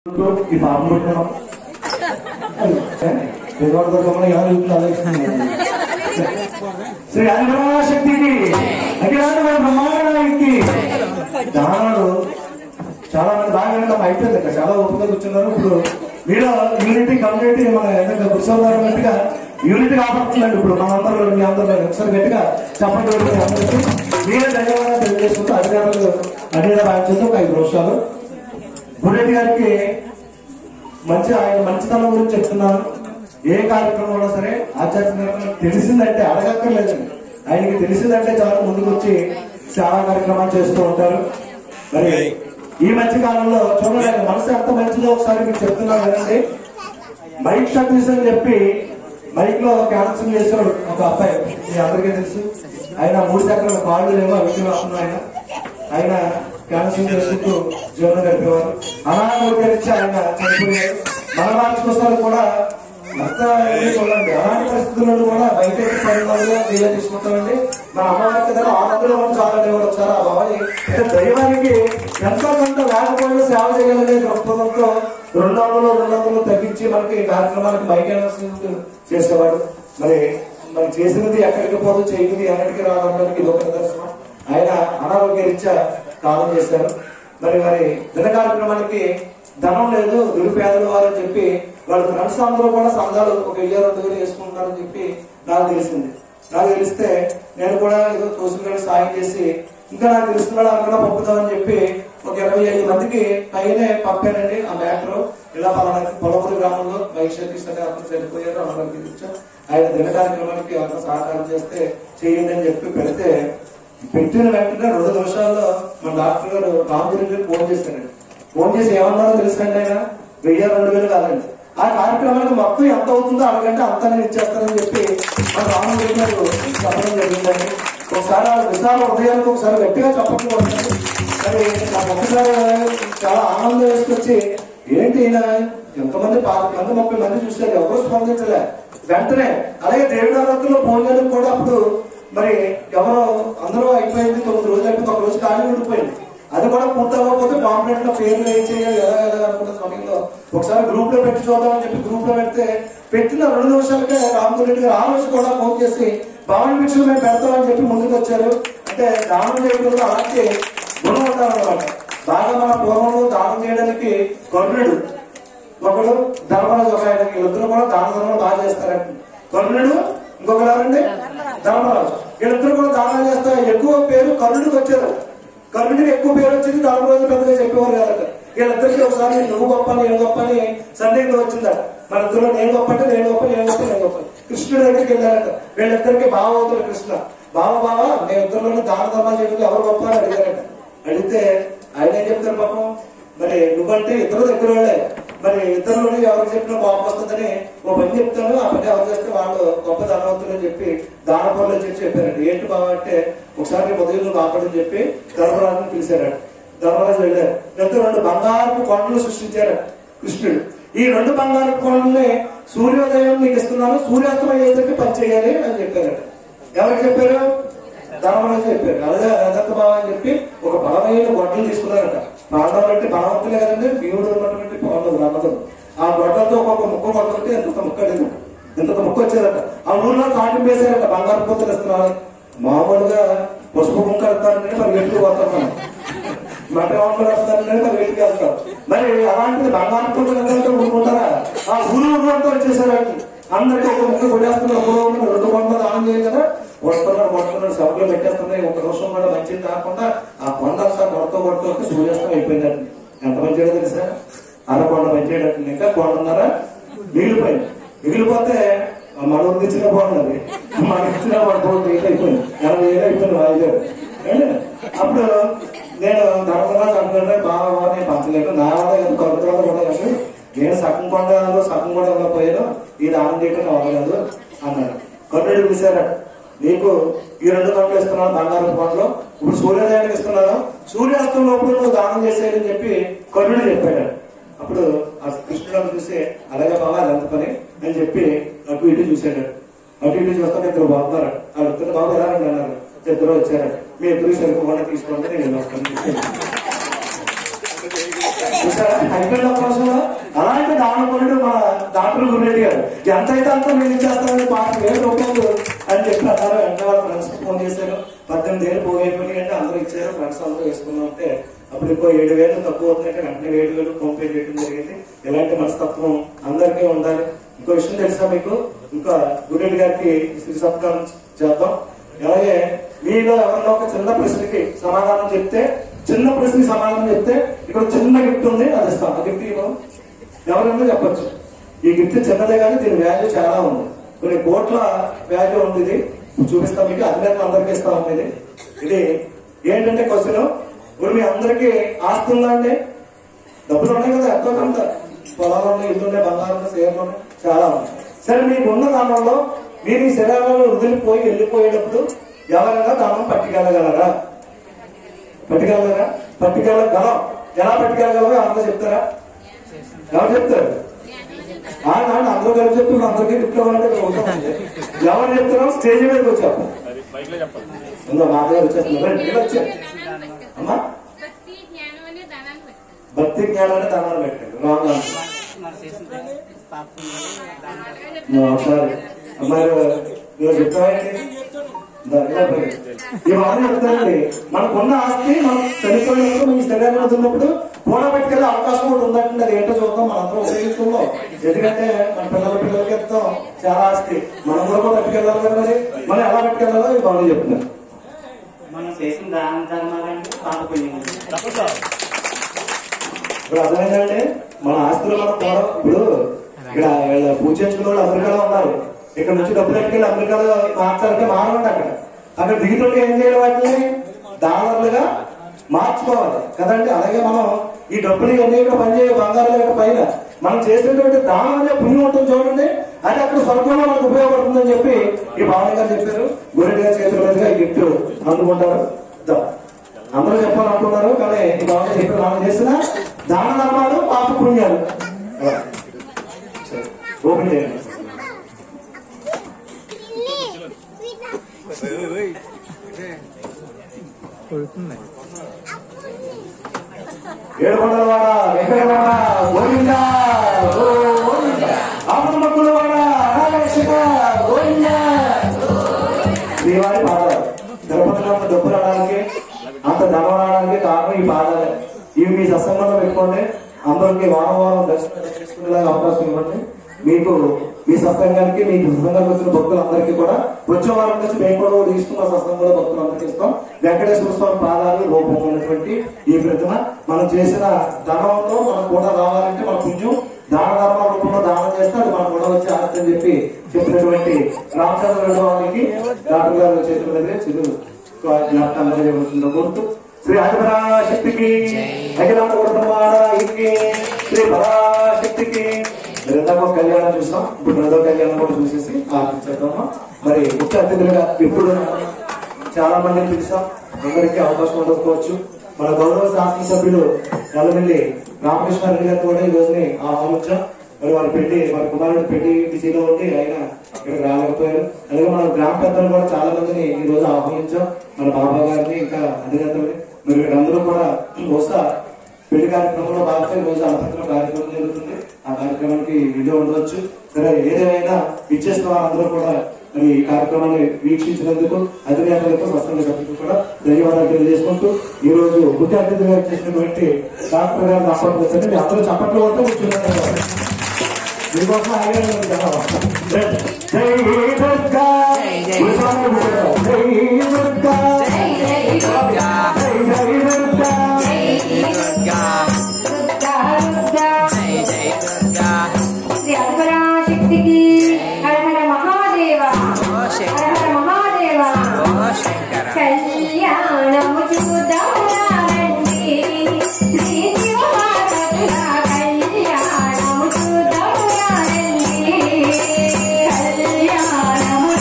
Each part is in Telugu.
ఈ పాపం పెట్టడం శ్రీ ఆదిపరాశక్తికి అఖిలాండ బ్రహ్మాండానికి దానాలు చాలా మంది బాగా అయిపోయింది అక్కడ చాలా ఓపిక కూర్చున్నారు. ఇప్పుడు మీరు యూనిటీ కమ్యూనిటీ మన గురుసోదరు గట్టిగా యూనిటీ కాపాడుతుందండి. ఇప్పుడు మన అందరూ మీ అందరూ ఒకసారి గట్టిగా చెప్పండి. అందరికీ మీరే ధన్యవాదాలు తెలియజేసుకుంటూ అధికారులు అన్ని రాయించేస్తూ ఒక 5 నిమిషాలు గురెడ్డి గారికి ఆయన మంచితనం గురించి చెప్తున్నాను. ఏ కార్యక్రమంలో సరే ఆధ్యాత్మికంగా తెలిసిందంటే అడగక్కర్లేదండి. ఆయనకి తెలిసిందంటే చాలా ముందుకు వచ్చి చాలా కార్యక్రమాలు చేస్తూ ఉంటారు. మరి ఈ మధ్య కాలంలో చూడండి మనసు ఎంత మంచిదో ఒకసారి మీకు చెప్తున్నాను కదండి. మైక్ సర్వీస్ అని చెప్పి మైక్ లో క్యాన్సల్ చేశాడు ఒక అబ్బాయి, మీ అందరికీ తెలుసు. ఆయన 3 చక్రాల కాళ్ళు లేవో అవిటి వస్తున్నాయి. ఆయన క్యాన్సల్ చేసుకుంటూ జీవనం గడిపేవారు. అనారోగ్యానికి ఆయన చనిపోయారు. మన మార్చుకోసారి కూడా అంతా చూడండి అలాంటి పరిస్థితుల్లో కూడా బయట పరిణామాలుగా క్లియర్ తీసుకుంటామండి. మన అమ్మవారికి కదా 600 చాలా లేవరు ఒకసారి ఆ భవాని దైవానికి ఎంతో కొంత లేకపోయినా సేవ చేయగలిగే దృక్పథంతో 200 తగ్గించి మనకి కార్యక్రమానికి బైక్ చేసేవాడు. మరి చేసినది ఎక్కడికి పోదు, చేయనిది ఎక్కడికి రావడానికి ఇది ఒక నిదర్శనం. ఆయన అనారోగ్య రీత్యా కాలం చేశారు. మరి దిన కార్యక్రమానికి ధనం లేదు, నిరుపేదలు వారని చెప్పి వాళ్ళ ఫ్రెండ్స్ అందరూ కూడా సంఘాలు ఒక 1000-2000 వేసుకుంటారని చెప్పి నాకు తెలిసింది. నాకు తెలిస్తే నేను కూడా ఏదో తోసుకుని సాయం చేసి ఇంకా నాకు తెలిసిన అక్కడ పంపుతామని చెప్పి ఒక 25 మందికి పైనే పంపానండి. ఆ మ్యాటర్ ఇలా పొలపూరి గ్రామంలో వైశాఖి అతను చనిపోయారు. అనారోగ్య ఆయన దిన కార్యక్రమానికి అంత సహకారం చేస్తే చేయండి అని చెప్పి పెడితే పెట్టిన వెంటనే 2 నిమిషాల్లో మన డాక్టర్ గారు రామగురికి ఫోన్ చేశారండి. ఫోన్ చేసి ఏమన్నారో తెలుసండి, ఆయన 1000-2000 కాదండి, ఆ కార్యక్రమానికి మొత్తం ఎంత అవుతుందో అడగంటే అంతా నేను ఇచ్చేస్తానని చెప్పి మన రామగురి గారు చెప్పడం జరిగిందండి. ఒకసారి ఆ విశాల హృదయానికి ఒకసారి గట్టిగా చెప్పకపోతుంది. మరి నాకు ఒకసారి చాలా ఆనందం వేసుకొచ్చి ఏంటి ఈయన ఎంతమంది 30 మంది చూసారు, ఎవరు స్పందించలే. వెంటనే అలాగే దేవుడారత్తులో భోజనానికి కూడా అప్పుడు మరి ఎవరో అందరూ అయిపోయింది, 9 రోజులు అయిపోయింది, 1 రోజు ఖాళీ ఉండిపోయింది. అది కూడా పూర్తవ్వకపోతే పాంప్లెట్ లో పేర్లు ఏం చేయాలి ఎలా అనుకున్న సమయంలో ఒకసారి గ్రూప్ లో పెట్టి చూద్దామని చెప్పి గ్రూప్ లో పెడితే పెట్టిన 2 నిమిషాలకే రామగురెడ్డి గారు ఆ రోజు కూడా ఫోన్ చేసి భవన భిక్షలు మేము పెడతామని చెప్పి ముందుకు వచ్చారు. అంటే దానం చేయడంలో అలాంటి గుణం ఉండాలన్నమాట. బాగా మన పూర్వంలో దానం చేయడానికి కర్ణుడు ఒకడు, ధర్మరాజు ఒక ఆయన, వీళ్ళిద్దరూ కూడా దానం బాగా చేస్తారండి. కర్ణుడు ఇంకొకరండి ధర్మరాజు, వీళ్ళిద్దరూ కూడా దానం చేస్తారు. ఎక్కువ పేరు కర్ణుడికి వచ్చారు. కర్ణుడికి ఎక్కువ పేరు వచ్చింది, ధర్మరాజు పెద్దగా చెప్పేవారు కదంట. వీళ్ళిద్దరికి ఒకసారి నువ్వు గొప్ప నేను గొప్ప అని సందేహం వచ్చిందట. మన ఇద్దరు నేను గొప్ప అంటే నేను గొప్ప, నేను గొప్ప, నేను గొప్ప. కృష్ణుడి దగ్గరికి వెళ్ళారట. వీళ్ళిద్దరికి బావ అవుతారు కృష్ణ. బావ నేను ఇద్దరులోనే దాన ధర్మాలు చేయడం ఎవరు గొప్ప అని అడిగారట. అడిగితే ఆయన ఏం చెప్తారు పాపం, మరి నువ్వంటే ఇద్దరు దగ్గర వాళ్ళే, మరి ఇద్దరులోనే ఎవరికి చెప్పినా బాబు వస్తుందని ఓ పని చెప్తాను, ఆ పని ఎవరు చేస్తే వాళ్ళు గొప్ప ధనవంతులు అని చెప్పి దానపూర్లో చెప్పారండి. ఏంటి బాబా అంటే ఒకసారి ఉదయం కాపాడని చెప్పి ధర్మరాజుని పిలిచారట. ధర్మరాజు వెళ్ళారు. ఎంతో 2 బంగారపు కొండలు సృష్టించారట కృష్ణుడు. ఈ 2 బంగారపు కొండల్ని సూర్యోదయం నీకు ఇస్తున్నాను, సూర్యాస్తమయం అయ్యేసరికి పని చేయాలి అని చెప్పారట. ఎవరికి చెప్పారు? ధర్మరాజు చెప్పారు. అలాగే అదత్త బాబా అని చెప్పి ఒక బలమైన గొడ్డలు తీసుకున్నారట. పాండవులు అంటే బలవంతులే కదండి, భీముడు ఉన్నటువంటి పాండవులు అన్నదం. ఆ గొడ్డలతో ఒక్కొక్క ముక్క కొడుతుంటే ఎంత ముక్క వచ్చేదట. ఆ ఊర్లో తాటింపు వేసారట, బంగారు పూతలు ఇస్తున్నారు. మామూలుగా పసుపు కుంక వెళ్తారంటే మరి వెతుకు పోతాం, మట్టి వంటలు వస్తారంటే మరి వెతికి వెళ్తాం. మరి అలాంటిది బంగారు పూతలు ఊరుకుంటారా? ఆ ఊరంతా వచ్చేసారంటే అందరికీ ఒక ముక్క కొట్టేస్తున్నారు. 2 కొండలు దానం చేయాలి కదా, కొడుతున్నాడు సభలో పెట్టేస్తున్నాయి. 1 నిమిషం కూడా మంచిది కాకుండా ఆ కొండ అంతా కొడుతూ సూర్యాస్తం అయిపోయిందండి. ఎంత మంచిగా తెలుసా? అరకొండ మంచిగా ఇంకా కొండన్నారా మిగిలిపోతే మన ఇచ్చిన బాగుండదు, మన ఇచ్చిన పడిపోతుంది. అయిపోయింది 80,000 అయిపోయింది 5,000. అప్పుడు నేను ధర్మరాజు అనుకుంటే బాగా నేను పంచలేదు, నా వల్ల కలుపుతో కూడా కానీ నేను సగం కూడా వెళ్ళకపోయాను, ఈ దానం చేయడం అవ్వలేదు అన్నాడు. కర్ణుడు పిలిచారట, నీకు ఈ 2 కొండలు ఇస్తున్నాను బంగారం కొండలు, ఇప్పుడు సూర్యోదయానికి ఇస్తున్నాను, సూర్యాస్తం లోపల నువ్వు దానం చేసేయని చెప్పి కర్ణుడు చెప్పాడు. అప్పుడు ఆ కృష్ణుడు చూసి అలాగే బాబా అది ఎంత పని అని చెప్పి అటు ఇటు చూశాడు. అటు ఇటు చూస్తాను 2 బాగున్నారు. ఆ 2 బాబు ఎలా అన్నారు. 2 వచ్చారట. మీ 2 సరిపోకుండా తీసుకోండి నేను వస్తాను. అయిపోయిన అవకాశంలో మహానుభావుడు మన డాక్టర్ గురురెడ్డి గారు ఎంతైతే అంత నేను ఇచ్చేస్తానని 5,000 రూపాయలు అని చెప్పి అన్నారు. అంటే వాళ్ళ ఫ్రెండ్స్ ఫోన్ చేశారు, 18 ఏళ్ళు పోగైపోయి అంటే అందరూ ఇచ్చారు, ఫ్రెండ్స్ అందరూ వేసుకున్నాం అంటే అప్పుడు ఇంకో 7,000 తక్కువ అవుతుందంటే వెంటనే 7,000 ఫోన్ పే చేయడం జరిగింది. ఇలాంటి మనస్తత్వం అందరికీ ఉండాలి. ఇంకో విషయం తెలుసా మీకు, ఇంకా గురురెడ్డి గారికి శ్రీ సత్కారం చేద్దాం. అలాగే మీలో ఎవరిలో ఒక చిన్న ప్రశ్నకి సమాధానం చెప్తే, చిన్న ప్రశ్నకి సమాధానం చెప్తే ఇక్కడ చిన్న గిఫ్ట్ ఉంది, అది ఇస్తాం. ఆ గిఫ్ట్ ఎవరైనా చెప్పచ్చు. ఈ గిఫ్ట్ చిన్నదే కానీ దీని వాల్యూ చాలా ఉంది, కొన్ని కోట్ల వాల్యూ ఉంది. ఇది చూపిస్తాం మీకు, అధినేతలు అందరికీ ఇస్తా ఉంది. ఇది ఏంటంటే క్వశ్చన్, ఇప్పుడు మీ అందరికీ ఆస్తి ఉందా అంటే డబ్బులు ఉన్నాయి కదా, ఎంతో కొంత పొలాలు ఉన్నాయి, ఇల్లు ఉన్నాయి, బంగారం ఉన్నాయి, షేర్లు ఉన్నాయి, చాలా ఉన్నాయి. సరే మీకు ఉన్న దానంలో మీరు ఈ శరీరాలను వదిలిపోయి వెళ్ళిపోయేటప్పుడు ఎవరైనా దానం పట్టుకెళ్ళగలరా? పట్టుకెళ్ళగలం. ఎలా పట్టుకెళ్ళగలరో అందరూ చెప్తారా? ఎవరు చెప్తారు? అందరూ కలిసి చెప్తున్నారు. అందరికీ గిఫ్ట్ ఇవ్వాలంటే ఎవరు చెప్తారో స్టేజ్ మీదకి వచ్చాము. మాటగా వచ్చేస్తున్నారు. వచ్చారు అమ్మా, భక్తి జ్ఞానాన్ని దానాలు పెట్టారు. రాంగ్ ఒకసారి అమ్మాయి చెప్తామండి. ఇవన్నీ చెప్తానండి. మనకున్న ఆస్తి మనం చనిపోయినప్పుడు, మీ శరీరంలో ఉన్నప్పుడు కూడా పట్టుకెళ్ళే అవకాశం కూడా ఉందంటే అది ఏంటో చూద్దాం. మనందరం ఉపయోగిస్తున్నాం. ఎందుకంటే మన పిల్లలకి ఇస్తాం చాలా ఆస్తి, మనం కూడా పట్టుకెళ్ళాలి కదా. మనం ఎలా పట్టుకెళ్ళాలో ఇది బాగా చెప్తున్నారు. మనం చేసిన దాన ధర్మాలంటే ఇప్పుడు అర్థమైందండి. మన ఆస్తులు మనం కూడా ఇప్పుడు ఇక్కడ పూజ చేసుకున్న వాళ్ళు అమెరికాలో ఉన్నారు. ఇక్కడ నుంచి డబ్బులు ఎట్టుకెళ్ళి అమెరికాలో మాట్లాడితే మారవండి. అక్కడ దిగుతుంటే ఏం చేయాలి? వాటిని డాలర్లుగా మార్చుకోవాలి కదండి. అలాగే మనం ఈ డబ్బులు ఇవన్నీ ఇక్కడ పనిచేయ బంగారం యొక్క పైన మనం చేసేటువంటి దానం అనే పుణ్యం ఉంటుంది చూడండి, అది అక్కడ స్వర్గంలో మనకు ఉపయోగపడుతుందని చెప్పి ఈ భావన గారు చెప్పారు. గురురెడ్డి గారి చేతుల మీదుగా ఈ గిఫ్ట్ అందుకుంటారు. అందరూ చెప్పాలనుకున్నారు కానీ ఈ భావన చెప్పారు. మనం చేసిన దాన ధర్మాలు పాప పుణ్యాలు ఓపెన్ చేయండి. ఏడుకొండలవాడ వెంకటరమణ గోవింద గోవింద, ఆపదమక్కులవాడ అనాగేశిక గోవింద. శ్రీవారి పాదాలు తిరుపతిలో అంత డబ్బులు రావడానికి, అంత ధనం రావడానికి కారణం ఈ పాదాలే. ఇవి మీ సత్సంగంలో పెట్టుకోండి. అందరికి వారం దర్శనం చేసుకునేలాగా అవకాశం ఇవ్వండి. మీకు మీ సత్సంగానికి, మీ సత్సంగానికి వచ్చిన భక్తులందరికీ కూడా వచ్చే వారం నుంచి మేము కూడా తీసుకున్న సత్సంగంలో భక్తులందరికీ ఇస్తాం. వెంకటేశ్వర స్వామి పాదాలు రూపంలో ఉన్నటువంటి ఈ ప్రతిమ మనం చేసిన ధనంలో మనం కూడా రావాలంటే మన పుణ్యం దాన ధర్మ రూపంలో దానం చేస్తే అది మనం కూడా వచ్చి ఆస్తి అని చెప్పి చెప్పినటువంటి రామచంద్ర రెడ్డి వారికి డాక్టర్ గారు చేతుల దగ్గర చిరు జ్ఞాపకాలు కోరుతూ శ్రీ ఆదిపరాశక్తికి అఖిలాండ కుటుంబానికి శ్రీ పరాశక్తికి రెండవ కళ్యాణం చూస్తాం. ఇప్పుడు రెండవ కళ్యాణం కూడా చూసేసి ఆలోచిద్దామా. మరి ముఖ్య అతిథులుగా ఇప్పుడు చాలా మందిని పిలిచాం. అందరికీ అవకాశం ఉండకపోవచ్చు. మన గౌరవ శాసనసభ్యులు నల్లమిల్లి రామకృష్ణారెడ్డి గారితో కూడా ఈ రోజుని ఆహ్వానించాం. మరి వారి కుమారుడు పెళ్లి బిజీలో ఉండి ఆయన ఇక్కడికి రాలేకపోయారు. అలాగే మన గ్రామ పెద్దలు కూడా చాలా మందిని ఈ రోజు ఆహ్వానించాం. మన బాబా గారిని, ఇంకా అధినేతలని. మరి వీరందరూ కూడా బహుశా పెళ్లి కార్యక్రమంలో భాగంగా ఈ రోజు అలంకరణ కార్యక్రమం జరుగుతుంది. ఆ కార్యక్రమానికి వీడియో ఉండవచ్చు. సరే, ఏదేమైనా ఇచ్చేసిన వారందరూ కూడా మరి ఈ కార్యక్రమాన్ని వీక్షించినందుకు అధినేతలకు, సత్సంగ సభ్యులకు కూడా ధన్యవాదాలు తెలియజేసుకుంటూ ఈ రోజు ముఖ్య అతిథిగా చేసినటువంటి డాక్టర్ గారిని ఆహ్వానించండి. మీ అందరూ చప్పట్లు కొట్టు కూర్చున్నారు. మీకోసం జై దుర్గా, జై దుర్గా, శ్రీ అధిపరాశక్తికి హర హర మహాదేవ, హర హర మహాదేవ. కళ్యాణము చూద్దామండి, శ్రీ శివమాతల కళ్యాణము చూద్దామండి, కళ్యాణము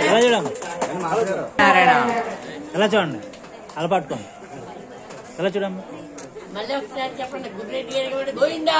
ఎలా చూడమ్మా నారాయణ ఎలా చూడండి అలా పట్టుకోండి ఎలా చూడమ్మా మళ్ళీ ఒకసారి చెప్పండి గుడ్రెడ్డి గారికి గోవిందా